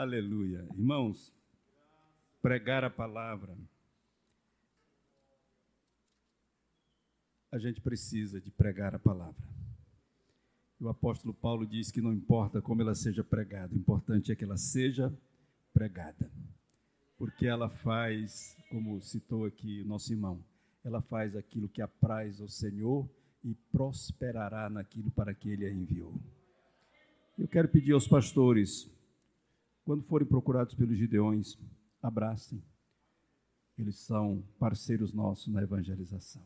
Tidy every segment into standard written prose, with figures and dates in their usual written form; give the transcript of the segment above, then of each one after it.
Aleluia. Irmãos, pregar a palavra, a gente precisa de pregar a palavra. O apóstolo Paulo diz que não importa como ela seja pregada, o importante é que ela seja pregada. Porque ela faz, como citou aqui o nosso irmão, ela faz aquilo que apraz ao Senhor e prosperará naquilo para que Ele a enviou. Eu quero pedir aos pastores, quando forem procurados pelos gideões, abracem. Eles são parceiros nossos na evangelização.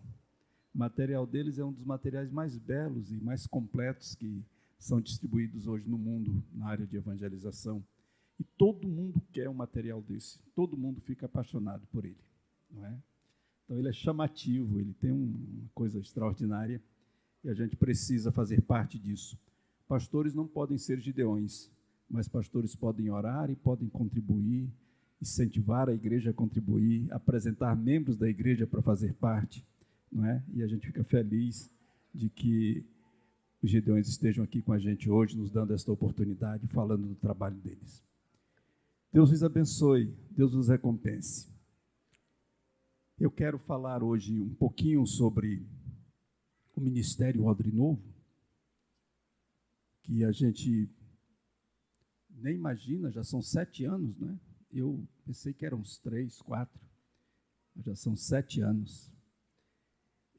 O material deles é um dos materiais mais belos e mais completos que são distribuídos hoje no mundo, na área de evangelização. E todo mundo quer um material desse, todo mundo fica apaixonado por ele, não é? Então ele é chamativo, ele tem uma coisa extraordinária e a gente precisa fazer parte disso. Pastores não podem ser gideões, mas pastores podem orar e podem contribuir, incentivar a igreja a contribuir, apresentar membros da igreja para fazer parte, não é? E a gente fica feliz de que os gideões estejam aqui com a gente hoje, nos dando esta oportunidade, falando do trabalho deles. Deus os abençoe, Deus os recompense. Eu quero falar hoje um pouquinho sobre o Ministério Odre Novo, que a gente nem imagina, já são 7 anos, né? Eu pensei que eram uns 3, 4, mas já são 7 anos.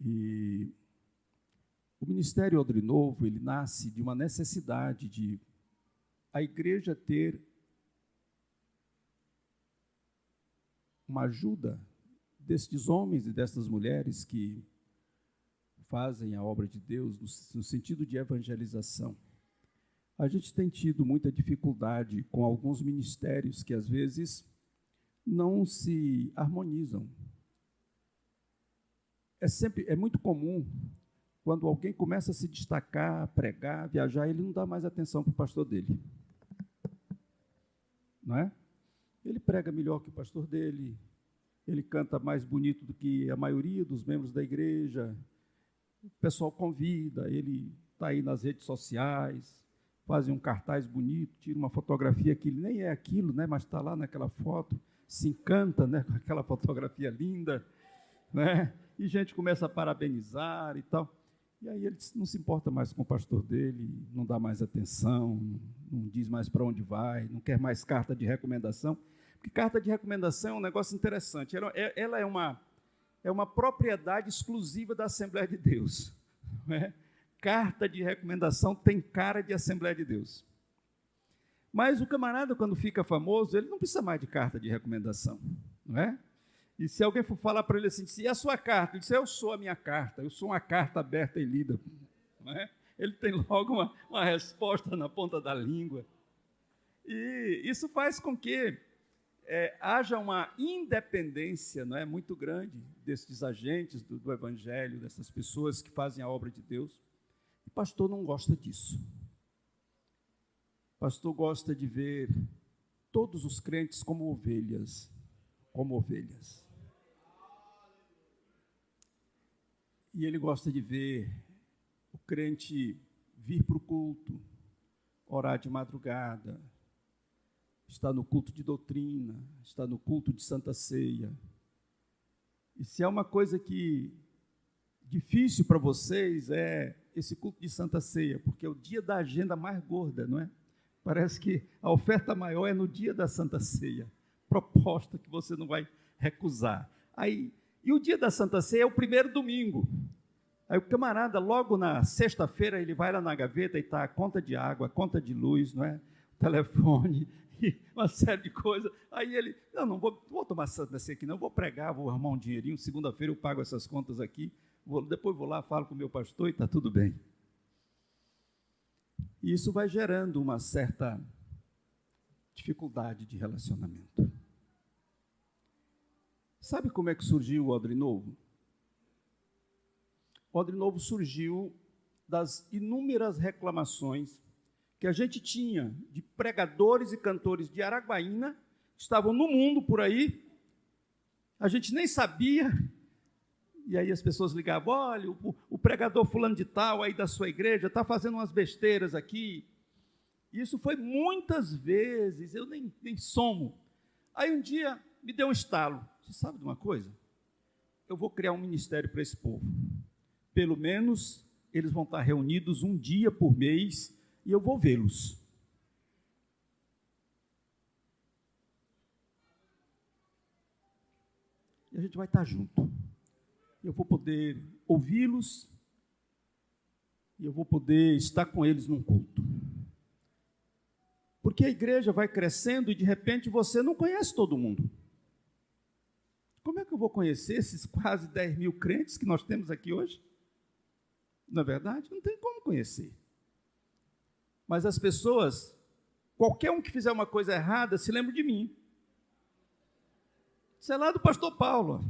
E o Ministério Odre Novo, ele nasce de uma necessidade de a igreja ter uma ajuda destes homens e destas mulheres que fazem a obra de Deus no sentido de evangelização. A gente tem tido muita dificuldade com alguns ministérios que, às vezes, não se harmonizam. É muito comum, quando alguém começa a se destacar, pregar, viajar, ele não dá mais atenção para o pastor dele. Não é? Ele prega melhor que o pastor dele, ele canta mais bonito do que a maioria dos membros da igreja, o pessoal convida, ele está aí nas redes sociais, fazem um cartaz bonito, tira uma fotografia que nem é aquilo, né, mas está lá naquela foto, se encanta, né, com aquela fotografia linda, né, e gente começa a parabenizar e tal. E aí ele não se importa mais com o pastor dele, não dá mais atenção, não diz mais para onde vai, não quer mais carta de recomendação. Porque carta de recomendação é um negócio interessante. Ela é uma propriedade exclusiva da Assembleia de Deus. Não é? Carta de recomendação tem cara de Assembleia de Deus. Mas o camarada, quando fica famoso, ele não precisa mais de carta de recomendação. Não é? E se alguém for falar para ele assim, e a sua carta? Ele diz, eu sou a minha carta, eu sou uma carta aberta e lida. Não é? Ele tem logo uma resposta na ponta da língua. E isso faz com que haja uma independência, não é, muito grande desses agentes do Evangelho, dessas pessoas que fazem a obra de Deus. O pastor não gosta disso. O pastor gosta de ver todos os crentes como ovelhas, E ele gosta de ver o crente vir para o culto, orar de madrugada, está no culto de doutrina, está no culto de Santa Ceia. E se é uma coisa que difícil para vocês, é esse culto de Santa Ceia, porque é o dia da agenda mais gorda, não é? Parece que a oferta maior é no dia da Santa Ceia, proposta que você não vai recusar. E o dia da Santa Ceia é o primeiro domingo. Aí o camarada, logo na sexta-feira, ele vai lá na gaveta e está a conta de água, a conta de luz, não é? Telefone, e uma série de coisas. Aí ele, não vou tomar Santa Ceia aqui, não, vou pregar, vou arrumar um dinheirinho, segunda-feira eu pago essas contas aqui, depois vou lá, falo com o meu pastor e está tudo bem. E isso vai gerando uma certa dificuldade de relacionamento. Sabe como é que surgiu o Odre Novo? O Odre Novo surgiu das inúmeras reclamações que a gente tinha de pregadores e cantores de Araguaína, que estavam no mundo por aí, a gente nem sabia, e aí as pessoas ligavam, olha, o pregador fulano de tal aí da sua igreja está fazendo umas besteiras aqui, Isso foi muitas vezes, eu nem somo. Aí um dia me deu um estalo. Você sabe de uma coisa? Eu vou criar um ministério para esse povo. Pelo menos eles vão estar reunidos um dia por mês e eu vou vê-los. E a gente vai estar junto. Eu vou poder ouvi-los e eu vou poder estar com eles num culto. Porque a igreja vai crescendo e, de repente, você não conhece todo mundo. Como é que eu vou conhecer esses quase 10 mil crentes que nós temos aqui hoje? Não é verdade? Não tem como conhecer. Mas as pessoas, qualquer um que fizer uma coisa errada, se lembra de mim. Isso é lá do pastor Paulo.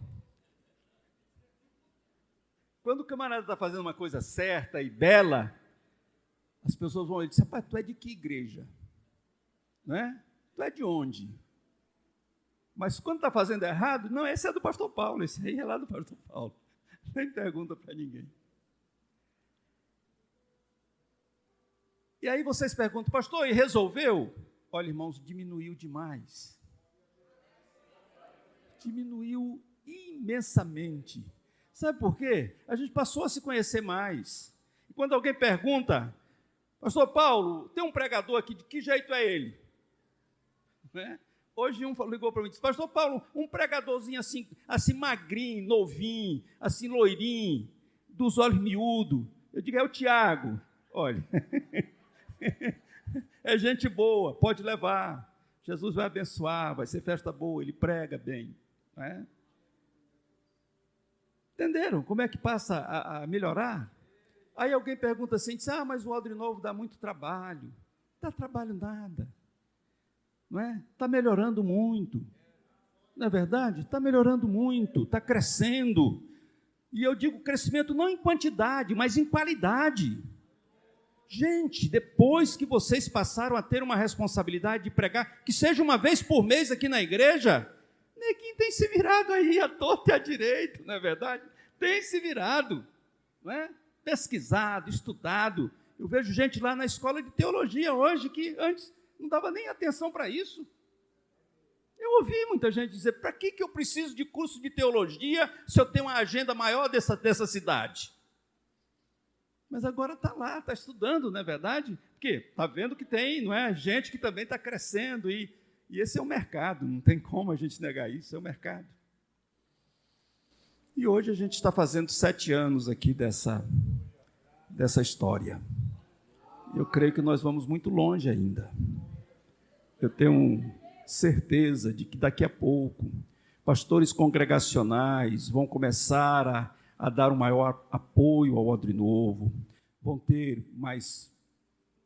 Quando o camarada está fazendo uma coisa certa e bela, as pessoas vão dizer, rapaz, tu é de que igreja? Não é? Tu é de onde? Mas quando está fazendo errado, não, esse é do pastor Paulo, esse aí é lá do pastor Paulo. Nem pergunta para ninguém. E aí vocês perguntam, pastor, e resolveu? Olha, irmãos, diminuiu demais. Diminuiu imensamente. Sabe por quê? A gente passou a se conhecer mais. E quando alguém pergunta, pastor Paulo, tem um pregador aqui, de que jeito é ele? Né? Hoje um ligou para mim e disse, pastor Paulo, um pregadorzinho assim magrinho, novinho, assim loirinho, dos olhos miúdos. Eu digo, é o Tiago. Olha, é gente boa, pode levar. Jesus vai abençoar, vai ser festa boa, ele prega bem. Não é? Entenderam como é que passa a melhorar? Aí alguém pergunta assim, diz, mas o Odre Novo dá muito trabalho. Não dá trabalho nada. Não é? Está melhorando muito. Não é verdade? Está melhorando muito, está crescendo. E eu digo crescimento não em quantidade, mas em qualidade. Gente, depois que vocês passaram a ter uma responsabilidade de pregar, que seja uma vez por mês aqui na igreja, neguinho tem se virado aí à torta e à direita, não é verdade? Tem se virado, não é? Pesquisado, estudado. Eu vejo gente lá na escola de teologia hoje que antes não dava nem atenção para isso. Eu ouvi muita gente dizer, para que eu preciso de curso de teologia se eu tenho uma agenda maior dessa cidade? Mas agora está lá, está estudando, não é verdade? Porque está vendo que tem, não é, gente que também está crescendo e esse é o mercado, não tem como a gente negar isso, é o mercado. E hoje a gente está fazendo 7 anos aqui dessa história. Eu creio que nós vamos muito longe ainda. Eu tenho certeza de que daqui a pouco pastores congregacionais vão começar a dar um maior apoio ao Odre Novo, vão ter mais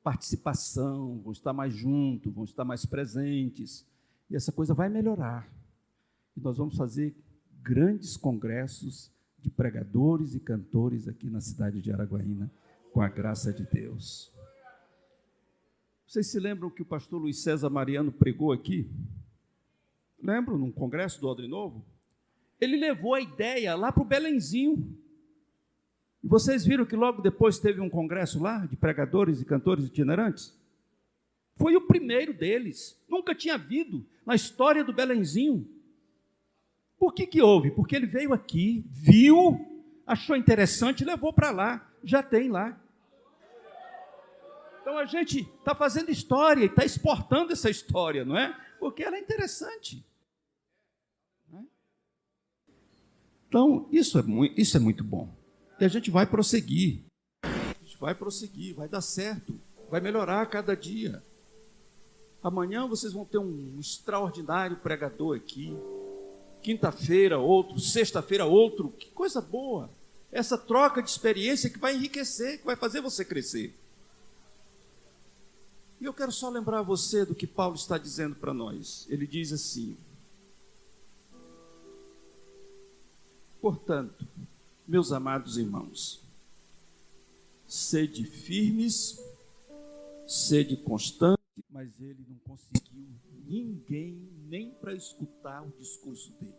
participação, vão estar mais juntos, vão estar mais presentes, e essa coisa vai melhorar. E nós vamos fazer grandes congressos de pregadores e cantores aqui na cidade de Araguaína, com a graça de Deus. Vocês se lembram que o pastor Luiz César Mariano pregou aqui? Lembram, num congresso do Odre Novo? Ele levou a ideia lá para o Belenzinho. E vocês viram que logo depois teve um congresso lá, de pregadores e cantores itinerantes? Foi o primeiro deles. Nunca tinha havido na história do Belenzinho. Por que houve? Porque ele veio aqui, viu, achou interessante e levou para lá. Já tem lá. Então a gente está fazendo história e está exportando essa história, não é? Porque ela é interessante. Não é? Então, isso é muito bom. E a gente vai prosseguir. A gente vai prosseguir, vai dar certo, vai melhorar a cada dia. Amanhã vocês vão ter um extraordinário pregador aqui. Quinta-feira, outro, sexta-feira, outro. Que coisa boa. Essa troca de experiência que vai enriquecer, que vai fazer você crescer. E eu quero só lembrar você do que Paulo está dizendo para nós. Ele diz assim: portanto, meus amados irmãos, sede firmes, sede constantes. Mas ele não conseguiu ninguém nem para escutar o discurso dele.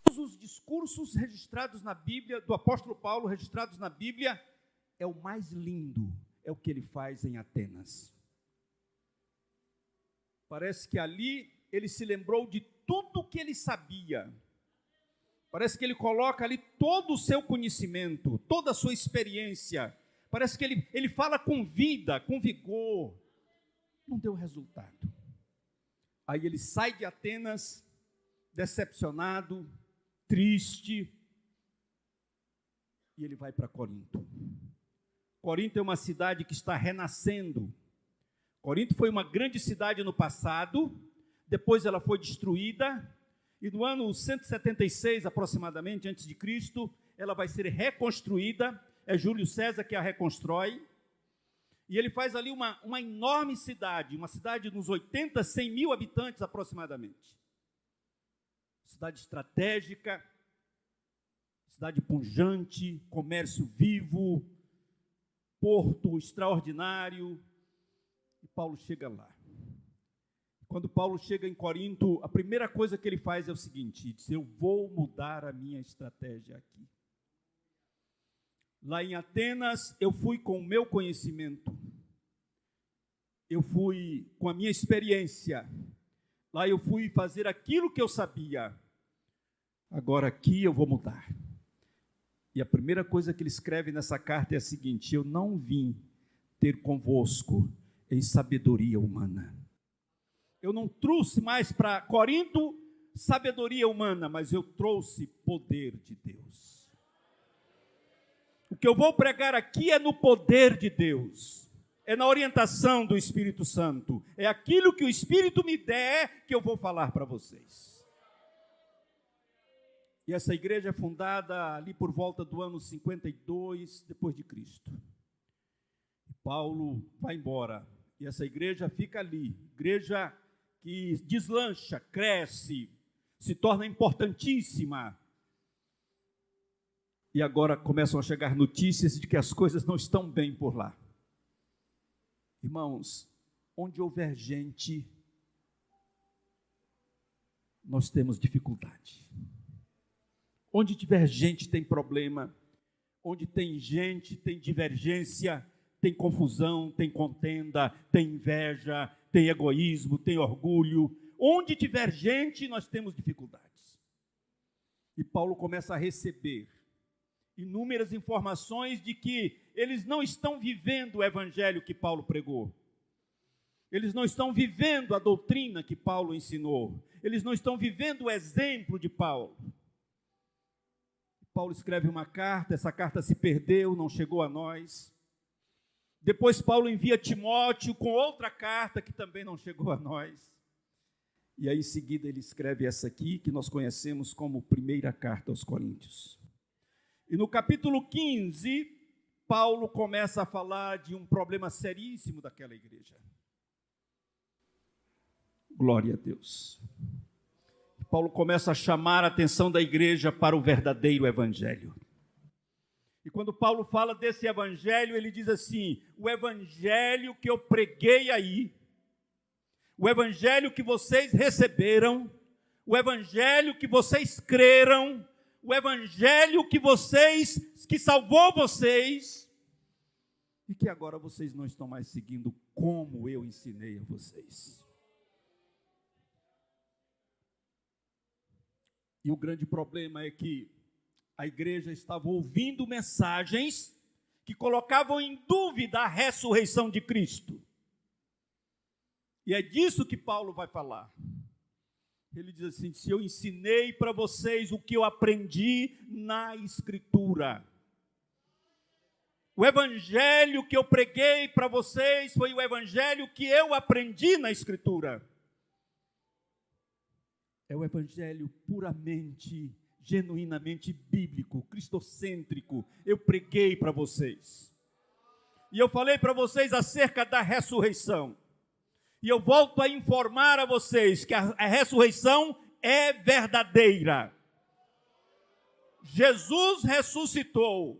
Todos os discursos registrados na Bíblia, do apóstolo Paulo, registrados na Bíblia, é o mais lindo, é o que ele faz em Atenas. Parece que ali ele se lembrou de tudo o que ele sabia. Parece que ele coloca ali todo o seu conhecimento, toda a sua experiência. Parece que ele fala com vida, com vigor. Não deu resultado. Aí ele sai de Atenas, decepcionado, triste, e ele vai para Corinto. Corinto é uma cidade que está renascendo. Corinto foi uma grande cidade no passado, depois ela foi destruída, e no ano 176, aproximadamente, antes de Cristo, ela vai ser reconstruída. É Júlio César que a reconstrói. E ele faz ali uma enorme cidade, uma cidade de uns 80, 100 mil habitantes aproximadamente. Cidade estratégica, cidade pujante, comércio vivo, porto extraordinário. E Paulo chega lá. Quando Paulo chega em Corinto, a primeira coisa que ele faz é o seguinte: diz, eu vou mudar a minha estratégia aqui. Lá em Atenas, eu fui com o meu conhecimento, eu fui com a minha experiência, lá eu fui fazer aquilo que eu sabia. Agora aqui eu vou mudar. E a primeira coisa que ele escreve nessa carta é a seguinte: eu não vim ter convosco em sabedoria humana. Eu não trouxe mais para Corinto sabedoria humana, mas eu trouxe poder de Deus. O que eu vou pregar aqui é no poder de Deus, é na orientação do Espírito Santo, é aquilo que o Espírito me der que eu vou falar para vocês. E essa igreja é fundada ali por volta do ano 52 depois de Cristo. Paulo vai embora e essa igreja fica ali, igreja que deslancha, cresce, se torna importantíssima. E agora começam a chegar notícias de que as coisas não estão bem por lá. Irmãos, onde houver gente, nós temos dificuldade. Onde tiver gente tem problema. Onde tem gente tem divergência, tem confusão, tem contenda, tem inveja, tem egoísmo, tem orgulho. Onde tiver gente, nós temos dificuldades. E Paulo começa a receber inúmeras informações de que eles não estão vivendo o evangelho que Paulo pregou. Eles não estão vivendo a doutrina que Paulo ensinou. Eles não estão vivendo o exemplo de Paulo. Paulo escreve uma carta, essa carta se perdeu, não chegou a nós. Depois Paulo envia Timóteo com outra carta que também não chegou a nós. E aí em seguida ele escreve essa aqui, que nós conhecemos como primeira carta aos Coríntios. E no capítulo 15, Paulo começa a falar de um problema seríssimo daquela igreja. Glória a Deus. Paulo começa a chamar a atenção da igreja para o verdadeiro evangelho. E quando Paulo fala desse evangelho, ele diz assim: o evangelho que eu preguei aí, o evangelho que vocês receberam, o evangelho que vocês creram, o evangelho que salvou vocês, e que agora vocês não estão mais seguindo como eu ensinei a vocês. E o grande problema é que a igreja estava ouvindo mensagens que colocavam em dúvida a ressurreição de Cristo. E é disso que Paulo vai falar. Ele diz assim: se eu ensinei para vocês o que eu aprendi na Escritura, o evangelho que eu preguei para vocês foi o evangelho que eu aprendi na Escritura. É o evangelho puramente, genuinamente bíblico, cristocêntrico. Eu preguei para vocês. E eu falei para vocês acerca da ressurreição. E eu volto a informar a vocês que a ressurreição é verdadeira. Jesus ressuscitou.